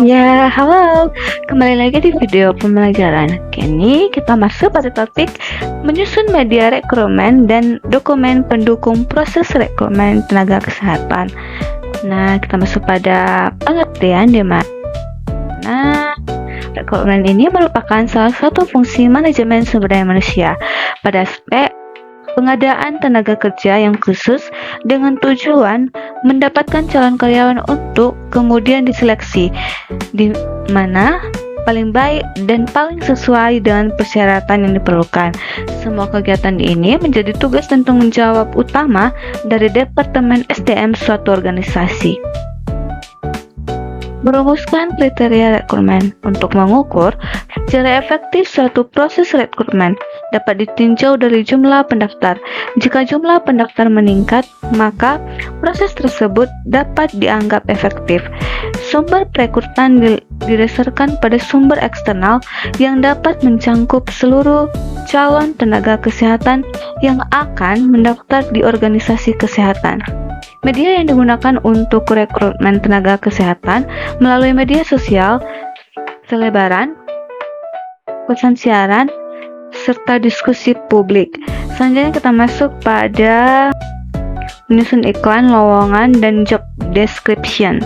Ya, halo. Kembali lagi di video pembelajaran. Kini kita masuk pada topik menyusun media rekrutmen dan dokumen pendukung proses rekrutmen tenaga kesehatan. Nah, kita masuk pada pengertian di mana rekrutmen ini merupakan salah satu fungsi manajemen sumber daya manusia pada aspek pengadaan tenaga kerja yang khusus dengan tujuan mendapatkan calon karyawan untuk kemudian diseleksi di mana paling baik dan paling sesuai dengan persyaratan yang diperlukan. Semua kegiatan ini menjadi tugas dan tanggung jawab utama dari Departemen SDM suatu organisasi. Merumuskan kriteria rekrutmen untuk mengukur secara efektif suatu proses rekrutmen dapat ditinjau dari jumlah pendaftar. Jika jumlah pendaftar meningkat, maka proses tersebut dapat dianggap efektif. Sumber perekrutan didasarkan pada sumber eksternal yang dapat mencangkup seluruh calon tenaga kesehatan yang akan mendaftar di organisasi kesehatan. Media yang digunakan untuk rekrutmen tenaga kesehatan melalui media sosial, selebaran, pesan siaran, serta diskusi publik. Selanjutnya kita masuk pada menyusun iklan, lowongan, dan job description.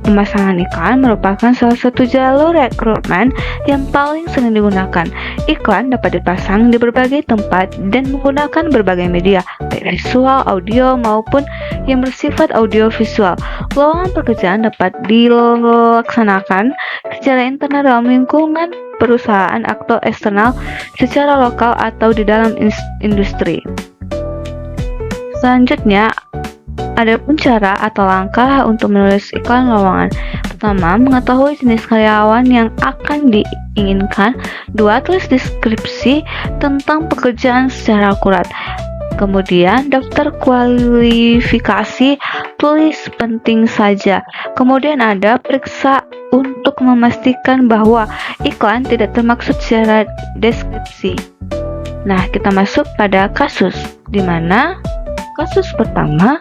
Pemasangan iklan merupakan salah satu jalur rekrutmen yang paling sering digunakan. Iklan dapat dipasang di berbagai tempat dan menggunakan berbagai media, baik visual, audio, maupun yang bersifat audiovisual. Lowongan pekerjaan dapat dilaksanakan secara internal dalam lingkungan perusahaan atau eksternal secara lokal atau di dalam industri. Selanjutnya, ada pun cara atau langkah untuk menulis iklan lowongan. Pertama, mengetahui jenis karyawan yang akan diinginkan. Dua, tulis deskripsi tentang pekerjaan secara akurat. Kemudian, daftar kualifikasi, tulis penting saja. Kemudian ada periksa untuk memastikan bahwa iklan tidak termaksud secara deskripsi. Nah, kita masuk pada kasus, di mana kasus pertama,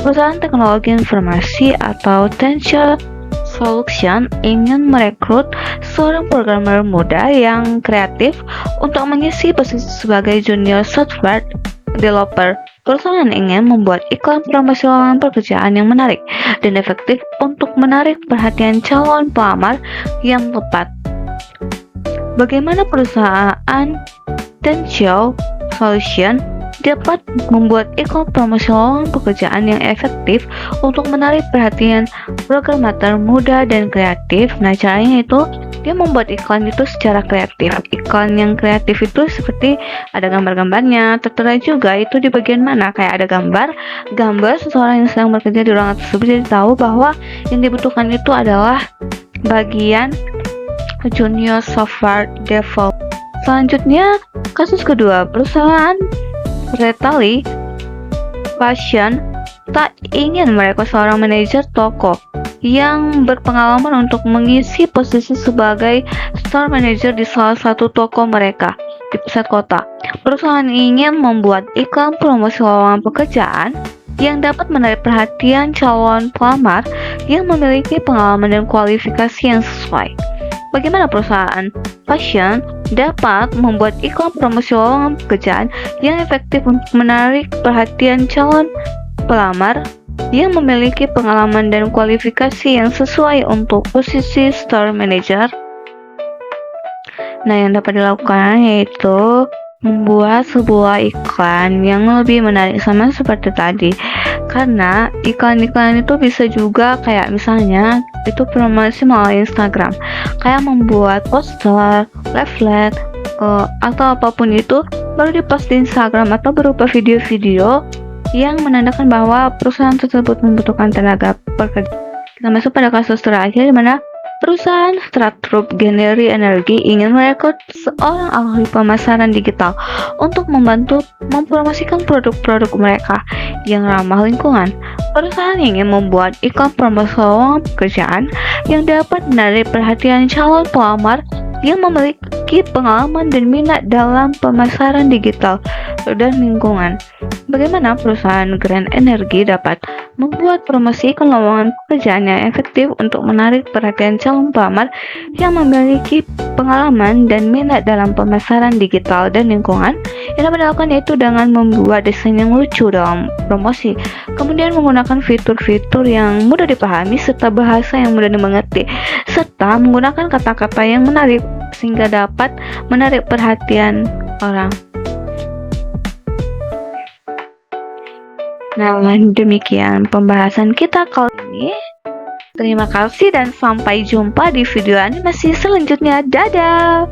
perusahaan teknologi informasi atau Tensure Solution ingin merekrut seorang programmer muda yang kreatif untuk mengisi posisi sebagai junior software developer. Perusahaan ingin membuat iklan promosi lowongan pekerjaan yang menarik dan efektif untuk menarik perhatian calon pelamar yang tepat. Bagaimana perusahaan Tensure Solution dapat membuat iklan promosi lowongan pekerjaan yang efektif untuk menarik perhatian programmer muda dan kreatif? Nah, caranya itu dia membuat iklan itu secara kreatif. Iklan yang kreatif itu seperti ada gambar-gambarnya, tertera juga itu di bagian mana, kayak ada gambar seseorang yang sedang bekerja di ruangan tersebut, jadi tahu bahwa yang dibutuhkan itu adalah bagian junior software developer. Selanjutnya, kasus kedua, perusahaan Retali Fashion tak ingin merekrut seorang manajer toko yang berpengalaman untuk mengisi posisi sebagai store manager di salah satu toko mereka di pusat kota. Perusahaan ingin membuat iklan promosi lowongan pekerjaan yang dapat menarik perhatian calon pelamar yang memiliki pengalaman dan kualifikasi yang sesuai. Bagaimana perusahaan fashion dapat membuat iklan promosi lowongan pekerjaan yang efektif untuk menarik perhatian calon pelamar yang memiliki pengalaman dan kualifikasi yang sesuai untuk posisi store manager? Nah, yang dapat dilakukan yaitu membuat sebuah iklan yang lebih menarik, sama seperti tadi. Karena iklan-iklan itu bisa juga kayak misalnya itu promosi melalui Instagram, kayak membuat poster, leaflet, atau apapun itu baru dipost di Instagram atau berupa video-video yang menandakan bahwa perusahaan tersebut membutuhkan tenaga pekerja. Kita masuk pada kasus terakhir, di mana perusahaan Statrup Generi Energi ingin merekrut seorang ahli pemasaran digital untuk membantu mempromosikan produk-produk mereka yang ramah lingkungan. Perusahaan ingin membuat iklan promosi lowongan pekerjaan yang dapat menarik perhatian calon pelamar yang memiliki pengalaman dan minat dalam pemasaran digital dan lingkungan. bagaimana perusahaan Grand Energy dapat membuat promosi iklan lowongan pekerjaan yang efektif untuk menarik perhatian calon pelamar yang memiliki pengalaman dan minat dalam pemasaran digital dan lingkungan. Yang dapat dilakukan yaitu dengan membuat desain yang lucu dalam promosi, kemudian menggunakan fitur-fitur yang mudah dipahami serta bahasa yang mudah dimengerti, serta menggunakan kata-kata yang menarik sehingga dapat menarik perhatian orang. Nah, demikian pembahasan kita kali ini. Terima kasih dan sampai jumpa di video animasi selanjutnya. Dadah!